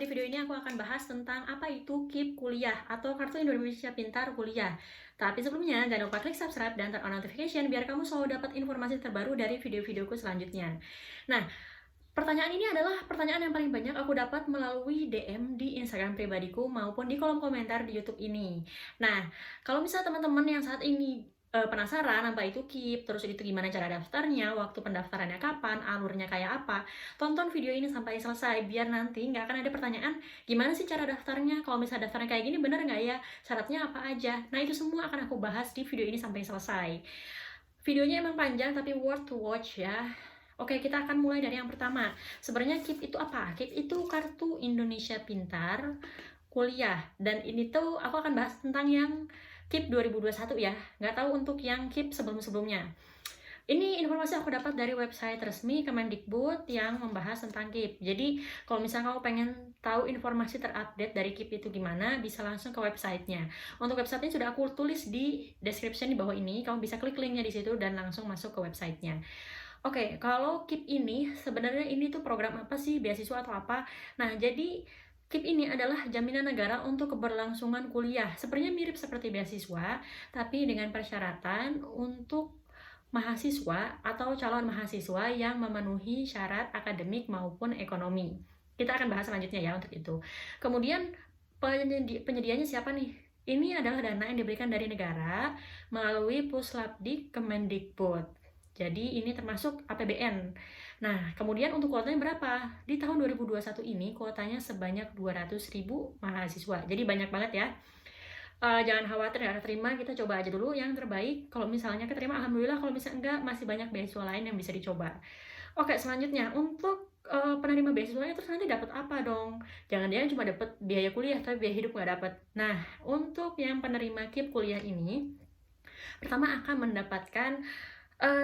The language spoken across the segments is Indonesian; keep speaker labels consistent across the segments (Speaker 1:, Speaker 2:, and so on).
Speaker 1: video ini aku akan bahas tentang apa itu KIP Kuliah atau Kartu Indonesia Pintar Kuliah. Tapi sebelumnya, jangan lupa klik subscribe dan turn on notification biar kamu selalu dapat informasi terbaru dari video-videoku selanjutnya. Nah, pertanyaan ini adalah pertanyaan yang paling banyak aku dapat melalui DM di Instagram pribadiku maupun di kolom komentar di YouTube ini. Nah, kalau misalnya teman-teman yang saat ini penasaran apa itu KIP, terus itu gimana cara daftarnya, waktu pendaftarannya kapan, alurnya kayak apa, tonton video ini sampai selesai biar nanti nggak akan ada pertanyaan gimana sih cara daftarnya, kalau misalnya daftarnya kayak gini bener nggak ya, syaratnya apa aja. Nah, itu semua akan aku bahas di video ini sampai selesai. Videonya emang panjang tapi worth to watch ya. Oke, kita akan mulai dari yang pertama. Sebenarnya KIP itu apa? KIP itu Kartu Indonesia Pintar Kuliah. Dan ini tuh aku akan bahas tentang yang KIP 2021 ya. Nggak tahu untuk yang KIP sebelum-sebelumnya. Ini informasi aku dapat dari website resmi Kemendikbud yang membahas tentang KIP. Jadi, kalau misalnya kamu pengen tahu informasi terupdate dari KIP itu gimana, bisa langsung ke websitenya. Untuk websitenya sudah aku tulis di description di bawah ini. Kamu bisa klik linknya di situ dan langsung masuk ke websitenya. Oke, kalau KIP ini, sebenarnya ini tuh program apa sih? Beasiswa atau apa? Nah, jadi KIP ini adalah jaminan negara untuk keberlangsungan kuliah. Sebenarnya mirip seperti beasiswa, tapi dengan persyaratan untuk mahasiswa atau calon mahasiswa yang memenuhi syarat akademik maupun ekonomi. Kita akan bahas selanjutnya ya untuk itu. Kemudian penyedianya siapa nih? Ini adalah dana yang diberikan dari negara melalui Puslapdik Kemendikbud. Jadi ini termasuk APBN. Nah, kemudian untuk kuotanya berapa? Di tahun 2021 ini kuotanya sebanyak 200.000 mahasiswa. Jadi banyak banget ya. Jangan khawatir ya, terima, kita coba aja dulu yang terbaik. Kalau misalnya keterima, alhamdulillah. Kalau misalnya enggak, masih banyak beasiswa lain yang bisa dicoba. Oke, selanjutnya untuk penerima beasiswanya terus nanti dapat apa dong? Jangan-jangan cuma dapat biaya kuliah tapi biaya hidup nggak dapat. Nah, untuk yang penerima KIP kuliah ini, pertama akan mendapatkan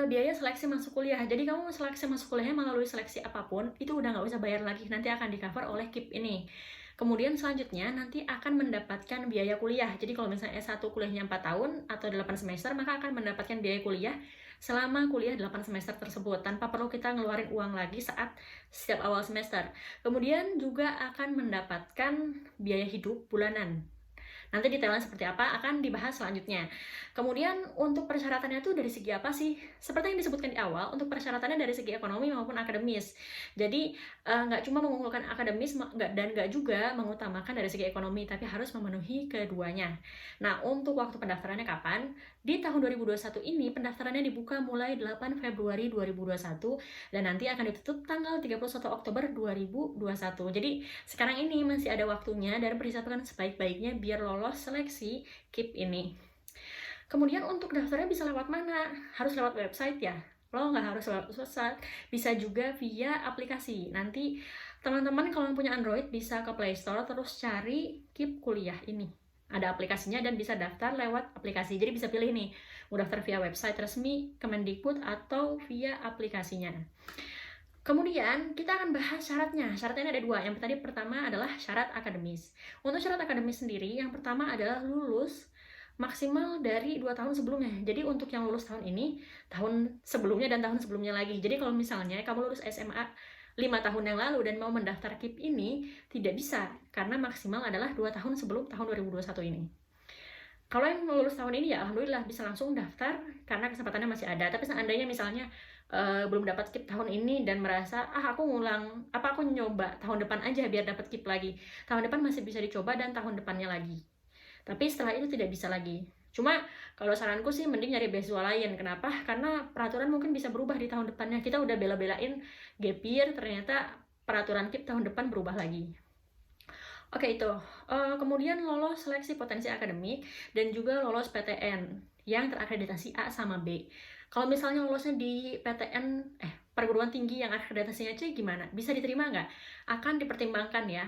Speaker 1: biaya seleksi masuk kuliah. Jadi kamu seleksi masuk kuliahnya melalui seleksi apapun, itu udah nggak usah bayar lagi, nanti akan di cover oleh KIP ini. Kemudian selanjutnya nanti akan mendapatkan biaya kuliah. Jadi kalau misalnya S1 kuliahnya 4 tahun atau 8 semester, maka akan mendapatkan biaya kuliah selama kuliah 8 semester tersebut, tanpa perlu kita ngeluarin uang lagi saat setiap awal semester. Kemudian juga akan mendapatkan biaya hidup bulanan. Nanti detailnya seperti apa akan dibahas selanjutnya. Kemudian untuk persyaratannya itu dari segi apa sih? Seperti yang disebutkan di awal, untuk persyaratannya dari segi ekonomi maupun akademis. Jadi nggak cuma mengunggulkan akademis dan nggak juga mengutamakan dari segi ekonomi, tapi harus memenuhi keduanya. Nah, untuk waktu pendaftarannya kapan? Di tahun 2021 ini pendaftarannya dibuka mulai 8 Februari 2021 dan nanti akan ditutup tanggal 31 Oktober 2021. Jadi sekarang ini masih ada waktunya dan persiapkan sebaik-baiknya biar lolos seleksi KIP ini. Kemudian untuk daftarnya bisa lewat mana? Harus lewat website ya? Lo nggak harus lewat website, bisa juga via aplikasi. Nanti teman-teman kalau yang punya Android bisa ke Play Store terus cari KIP kuliah ini. Ada aplikasinya dan bisa daftar lewat aplikasi. Jadi bisa pilih nih, mau daftar via website resmi Kemendikbud atau via aplikasinya. Kemudian kita akan bahas syaratnya. Syaratnya ada dua. Yang tadi pertama adalah syarat akademis. Untuk syarat akademis sendiri, yang pertama adalah lulus maksimal dari 2 tahun sebelumnya. Jadi untuk yang lulus tahun ini, tahun sebelumnya dan tahun sebelumnya lagi. Jadi kalau misalnya kamu lulus SMA 5 tahun yang lalu dan mau mendaftar KIP ini, tidak bisa. Karena maksimal adalah 2 tahun sebelum tahun 2021 ini. Kalau yang lulus tahun ini ya alhamdulillah bisa langsung daftar karena kesempatannya masih ada. Tapi seandainya misalnya belum dapat KIP tahun ini dan merasa aku nyoba tahun depan aja biar dapat KIP lagi. Tahun depan masih bisa dicoba dan tahun depannya lagi. Tapi setelah itu tidak bisa lagi. Cuma kalau saranku sih mending nyari beasiswa lain. Kenapa? Karena peraturan mungkin bisa berubah di tahun depannya. Kita udah bela-belain gap year, ternyata peraturan KIP tahun depan berubah lagi. Oke, itu. Kemudian lolos seleksi potensi akademik dan juga lolos PTN yang terakreditasi A sama B. Kalau misalnya lolosnya di PTN, perguruan tinggi yang akreditasinya C gimana? Bisa diterima nggak? Akan dipertimbangkan ya.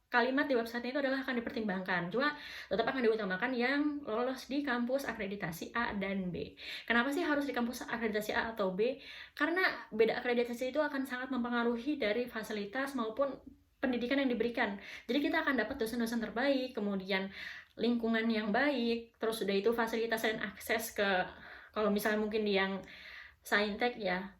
Speaker 1: Kalimat di website itu adalah akan dipertimbangkan. Cuma tetap akan diutamakan yang lolos di kampus akreditasi A dan B. Kenapa sih harus di kampus akreditasi A atau B? Karena beda akreditasi itu akan sangat mempengaruhi dari fasilitas maupun pendidikan yang diberikan. Jadi kita akan dapat dosen-dosen terbaik, kemudian lingkungan yang baik, terus udah itu fasilitas dan akses ke, kalau misalnya mungkin di yang saintek ya,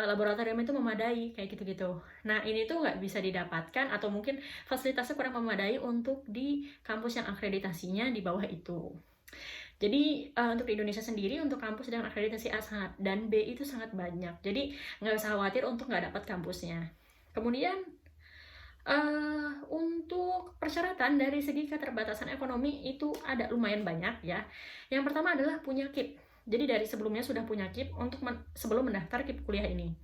Speaker 1: laboratorium itu memadai kayak gitu-gitu. Nah ini tuh nggak bisa didapatkan atau mungkin fasilitasnya kurang memadai untuk di kampus yang akreditasinya di bawah itu. Jadi untuk di Indonesia sendiri untuk kampus dengan akreditasi A dan B itu sangat banyak. Jadi nggak usah khawatir untuk nggak dapat kampusnya. Kemudian untuk persyaratan dari segi keterbatasan ekonomi itu ada lumayan banyak ya. Yang pertama adalah punya KIP. Jadi dari sebelumnya sudah punya KIP untuk sebelum mendaftar KIP kuliah ini.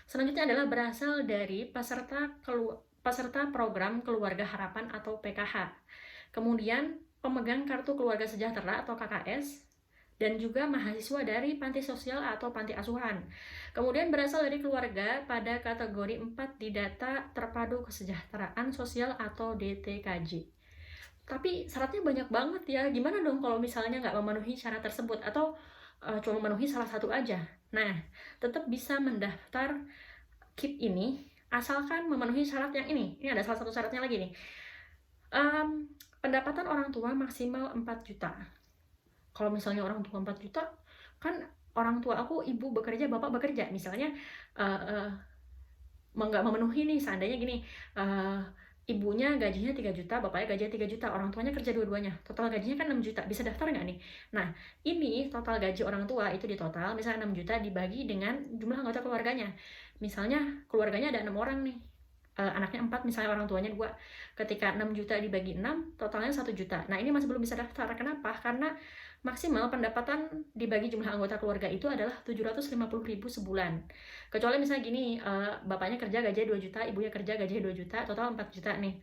Speaker 1: Selanjutnya adalah berasal dari peserta program Keluarga Harapan atau PKH. Kemudian pemegang kartu keluarga sejahtera atau KKS, dan juga mahasiswa dari panti sosial atau panti asuhan. Kemudian berasal dari keluarga pada kategori 4 di data terpadu kesejahteraan sosial atau DTKJ. Tapi syaratnya banyak banget ya, gimana dong kalau misalnya nggak memenuhi syarat tersebut atau cuma memenuhi salah satu aja? Nah, tetap bisa mendaftar KIP ini asalkan memenuhi syarat yang ini. Ini ada salah satu syaratnya lagi nih. Pendapatan orang tua maksimal 4 juta. Kalau misalnya orang tua 4 juta, kan orang tua aku ibu bekerja, bapak bekerja. Misalnya nggak memenuhi nih, seandainya gini, ibunya gajinya 3 juta, bapaknya gajinya 3 juta, orang tuanya kerja dua-duanya, total gajinya kan 6 juta, bisa daftar nggak nih? Nah, ini total gaji orang tua itu di total, misalnya 6 juta dibagi dengan jumlah anggota keluarganya. Misalnya keluarganya ada 6 orang nih, anaknya 4, misalnya orang tuanya 2. Ketika 6 juta dibagi 6, totalnya 1 juta. Nah, ini masih belum bisa daftar. Kenapa? Karena maksimal pendapatan dibagi jumlah anggota keluarga itu adalah 750.000 sebulan. Kecuali misalnya gini, bapaknya kerja gajinya 2 juta, ibunya kerja gajinya 2 juta, total 4 juta nih.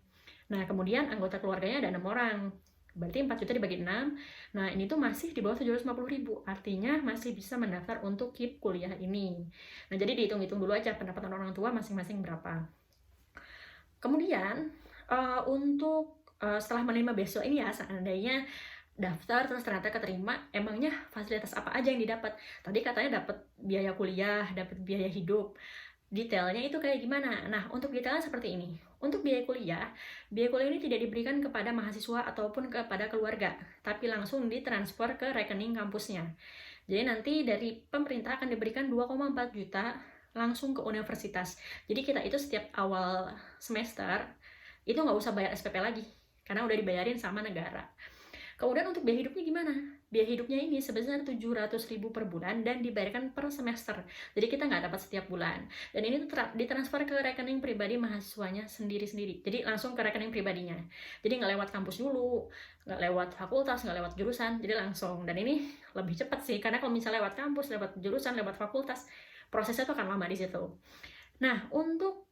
Speaker 1: Nah, kemudian anggota keluarganya ada 6 orang. Berarti 4 juta dibagi 6. Nah, ini tuh masih di bawah 750.000. Artinya masih bisa mendaftar untuk KIP kuliah ini. Nah, jadi dihitung-hitung dulu aja pendapatan orang tua masing-masing berapa. Kemudian untuk setelah menerima beasiswa ini ya, seandainya daftar terus ternyata keterima, emangnya fasilitas apa aja yang didapat? Tadi katanya dapat biaya kuliah, dapat biaya hidup. Detailnya itu kayak gimana? Nah, untuk detailnya seperti ini. Untuk biaya kuliah ini tidak diberikan kepada mahasiswa ataupun kepada keluarga, tapi langsung ditransfer ke rekening kampusnya. Jadi nanti dari pemerintah akan diberikan 2,4 juta langsung ke universitas. Jadi kita itu setiap awal semester itu nggak usah bayar SPP lagi, karena udah dibayarin sama negara. Kemudian untuk biaya hidupnya gimana? Biaya hidupnya ini sebesar 700.000 per bulan dan dibayarkan per semester. Jadi kita nggak dapat setiap bulan. Dan ini tuh ditransfer ke rekening pribadi mahasiswanya sendiri-sendiri. Jadi langsung ke rekening pribadinya. Jadi nggak lewat kampus dulu, nggak lewat fakultas, nggak lewat jurusan. Jadi langsung. Dan ini lebih cepat sih, karena kalau misalnya lewat kampus, lewat jurusan, lewat fakultas, prosesnya tuh akan lama di situ. Nah, untuk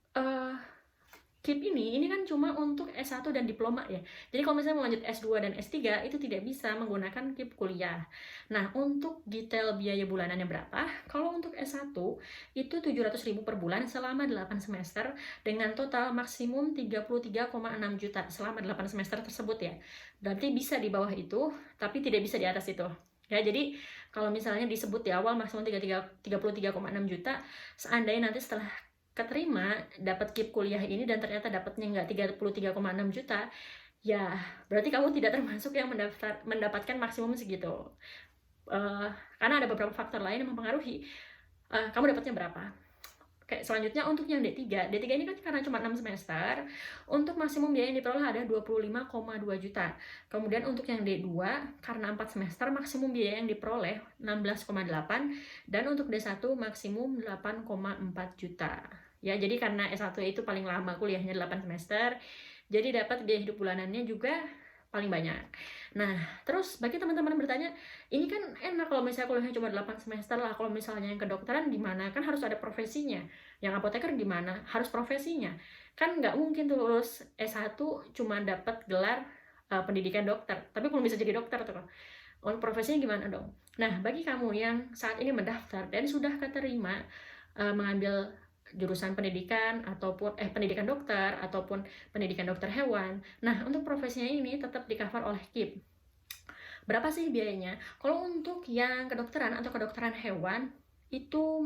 Speaker 1: KIP ini kan cuma untuk S1 dan diploma ya. Jadi kalau misalnya mau lanjut S2 dan S3 itu tidak bisa menggunakan KIP kuliah. Nah, untuk detail biaya bulanannya berapa? Kalau untuk S1 itu 700.000 per bulan selama 8 semester dengan total maksimum 33,6 juta selama 8 semester tersebut ya. Berarti bisa di bawah itu, tapi tidak bisa di atas itu. Ya, jadi kalau misalnya disebut di awal maksimum 33,6 juta, seandainya nanti setelah keterima dapat KIP kuliah ini dan ternyata dapatnya nggak 33,6 juta, ya berarti kamu tidak termasuk yang mendapatkan maksimum segitu. Karena ada beberapa faktor lain yang mempengaruhi kamu dapatnya berapa. Oke, selanjutnya untuk yang D3 ini kan karena cuma 6 semester, untuk maksimum biaya yang diperoleh ada 25,2 juta. Kemudian untuk yang D2 karena 4 semester maksimum biaya yang diperoleh 16,8, dan untuk D1 maksimum 8,4 juta. Ya, jadi karena S1 itu paling lama kuliahnya 8 semester, jadi dapat biaya hidup bulanannya juga paling banyak. Nah, terus bagi teman-teman bertanya, ini kan enak kalau misalnya kuliahnya cuma 8 semester lah, kalau misalnya yang kedokteran gimana? Kan harus ada profesinya. Yang apoteker gimana? Harus profesinya. Kan nggak mungkin tuh lulus S1 cuma dapat gelar pendidikan dokter, tapi belum bisa jadi dokter tuh. Profesinya gimana dong? Nah, bagi kamu yang saat ini mendaftar dan sudah keterima mengambil jurusan pendidikan ataupun pendidikan dokter ataupun pendidikan dokter hewan. Nah, untuk profesinya ini tetap di-cover oleh KIP. Berapa sih biayanya? Kalau untuk yang kedokteran atau kedokteran hewan itu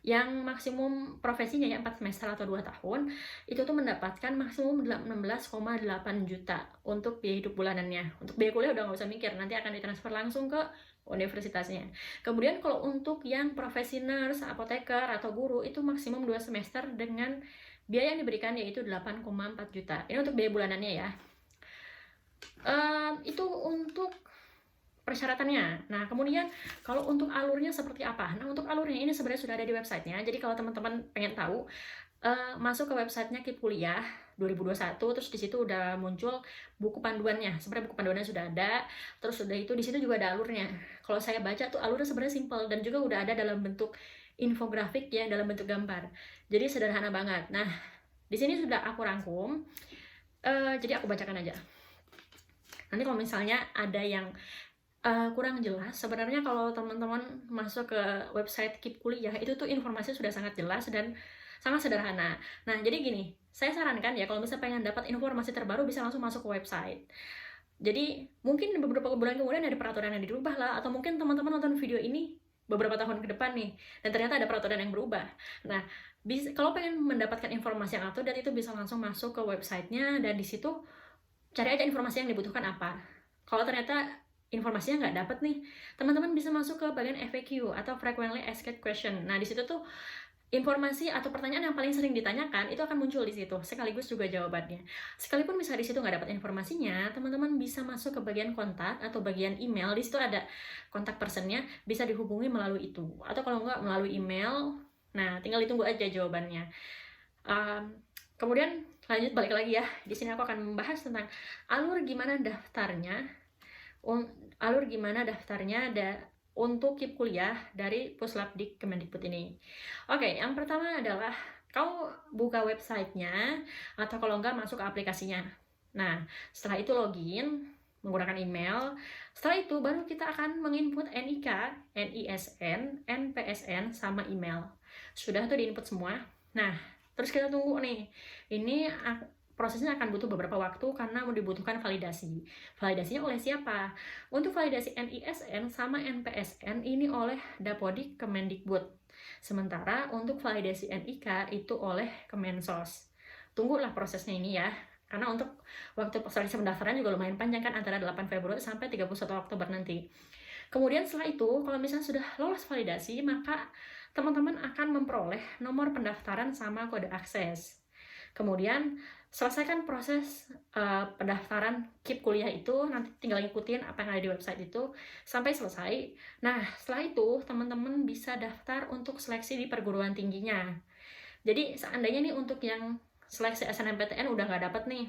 Speaker 1: Yang maksimum profesinya ya 4 semester atau 2 tahun, itu tuh mendapatkan maksimum 16,8 juta untuk biaya hidup bulanannya. Untuk biaya kuliah udah nggak usah mikir, nanti akan ditransfer langsung ke universitasnya. Kemudian kalau untuk yang profesi nurse, apoteker, atau guru, itu maksimum 2 semester dengan biaya yang diberikan yaitu 8,4 juta. Ini untuk biaya bulanannya ya. Itu untuk persyaratannya. Nah, kemudian kalau untuk alurnya seperti apa? Nah, untuk alurnya ini sebenarnya sudah ada di websitenya. Jadi kalau teman-teman pengen tahu, masuk ke websitenya KIP Kuliah 2021, terus di situ udah muncul buku panduannya. Sebenarnya buku panduannya sudah ada, terus udah itu di situ juga ada alurnya. Kalau saya baca tuh alurnya sebenarnya simple dan juga udah ada dalam bentuk infografik yang dalam bentuk gambar. Jadi sederhana banget. Nah, di sini sudah aku rangkum. Jadi aku bacakan aja. Nanti kalau misalnya ada yang kurang jelas, sebenarnya kalau teman-teman masuk ke website KIP Kuliah itu tuh informasinya sudah sangat jelas dan sangat sederhana. Nah, jadi gini, saya sarankan ya kalau misalnya pengen dapat informasi terbaru bisa langsung masuk ke website. Jadi mungkin beberapa bulan kemudian ada peraturan yang dirubah lah, atau mungkin teman-teman nonton video ini beberapa tahun ke depan nih, dan ternyata ada peraturan yang berubah. Nah, kalau pengen mendapatkan informasi yang up-to-date itu bisa langsung masuk ke websitenya, dan di situ cari aja informasi yang dibutuhkan apa. Kalau ternyata informasinya nggak dapet nih, teman-teman bisa masuk ke bagian FAQ atau Frequently Asked Question. Nah, di situ tuh informasi atau pertanyaan yang paling sering ditanyakan itu akan muncul di situ, sekaligus juga jawabannya. Sekalipun misalnya di situ nggak dapat informasinya, teman-teman bisa masuk ke bagian kontak atau bagian email. Di situ ada kontak personnya, bisa dihubungi melalui itu. Atau kalau nggak melalui email, nah tinggal ditunggu aja jawabannya. Kemudian lanjut balik lagi ya. Di sini aku akan membahas tentang alur gimana daftarnya. Untuk KIP Kuliah dari Puslapdik Kemendikbud ini. Oke, yang pertama adalah kamu buka websitenya atau kalau enggak masuk ke aplikasinya. Nah, setelah itu login menggunakan email. Setelah itu baru kita akan menginput NIK, NISN, NPSN sama email. Sudah tuh diinput semua. Nah, terus kita tunggu nih. Ini prosesnya akan butuh beberapa waktu karena dibutuhkan validasi. Validasinya oleh siapa? Untuk validasi NISN sama NPSN ini oleh Dapodik Kemendikbud. Sementara untuk validasi NIK itu oleh Kemensos. Tunggulah prosesnya ini ya. Karena untuk waktu seleksi pendaftaran juga lumayan panjang kan, antara 8 Februari sampai 31 Oktober nanti. Kemudian setelah itu, kalau misalnya sudah lolos validasi, maka teman-teman akan memperoleh nomor pendaftaran sama kode akses. Kemudian selesaikan proses pendaftaran KIP Kuliah itu, nanti tinggal ikutin apa yang ada di website itu sampai selesai. Nah, setelah itu teman-teman bisa daftar untuk seleksi di perguruan tingginya. Jadi seandainya nih untuk yang seleksi SNMPTN udah nggak dapat nih,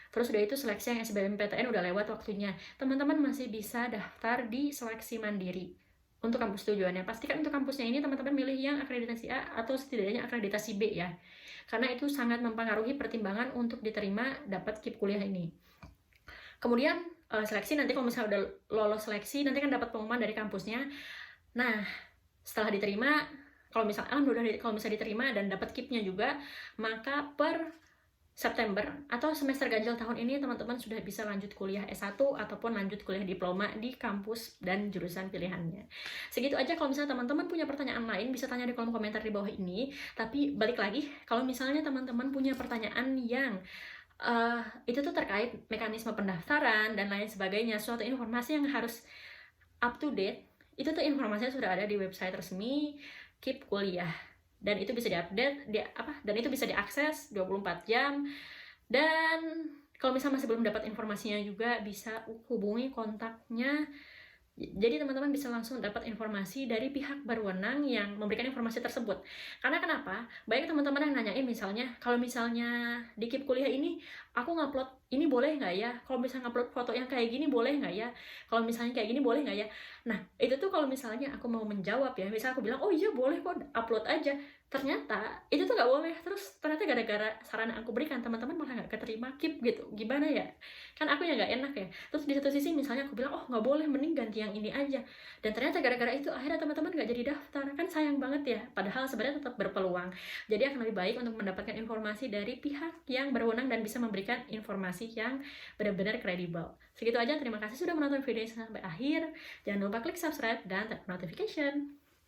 Speaker 1: terus udah itu seleksi yang SBMPTN udah lewat waktunya, teman-teman masih bisa daftar di seleksi mandiri. Untuk kampus tujuannya, pastikan untuk kampusnya ini teman-teman milih yang akreditasi A atau setidaknya akreditasi B ya, karena itu sangat mempengaruhi pertimbangan untuk diterima dapat KIP Kuliah ini. Kemudian seleksi, nanti kalau misalnya udah lolos seleksi, nanti kan dapat pengumuman dari kampusnya. Nah, setelah diterima, kalau misalnya diterima dan dapat KIP-nya juga, maka per September atau semester ganjil tahun ini teman-teman sudah bisa lanjut kuliah S1 ataupun lanjut kuliah diploma di kampus dan jurusan pilihannya. Segitu aja. Kalau misalnya teman-teman punya pertanyaan lain bisa tanya di kolom komentar di bawah ini. Tapi balik lagi, kalau misalnya teman-teman punya pertanyaan yang itu tuh terkait mekanisme pendaftaran dan lain sebagainya, suatu informasi yang harus up to date, itu tuh informasinya sudah ada di website resmi KIP Kuliah. Dan itu bisa diupdate, dan itu bisa diakses 24 jam. Dan kalau misalnya masih belum dapat informasinya juga bisa hubungi kontaknya. Jadi teman-teman bisa langsung dapat informasi dari pihak berwenang yang memberikan informasi tersebut. Karena kenapa? Banyak teman-teman yang nanyain misalnya, kalau misalnya di KIP Kuliah ini aku ngupload ini boleh nggak ya? Kalau misalnya ngupload foto yang kayak gini boleh nggak ya? Kalau misalnya kayak gini boleh nggak ya? Nah, itu tuh kalau misalnya aku mau menjawab ya, misalnya aku bilang, oh iya boleh kok, upload aja. Ternyata itu tuh nggak boleh. Terus ternyata gara-gara saran yang aku berikan, teman-teman malah nggak keterima KIP gitu. Gimana ya? Kan aku ya nggak enak ya. Terus di satu sisi misalnya aku bilang, oh nggak boleh, mending ganti yang ini aja. Dan ternyata gara-gara itu akhirnya teman-teman nggak jadi daftar. Kan sayang banget ya. Padahal sebenarnya tetap berpeluang. Jadi akan lebih baik untuk mendapatkan informasi dari pihak yang berwenang dan bisa memberikan informasi yang benar-benar kredibel. Segitu aja. Terima kasih sudah menonton video ini sampai akhir. Jangan lupa klik subscribe dan tap notification.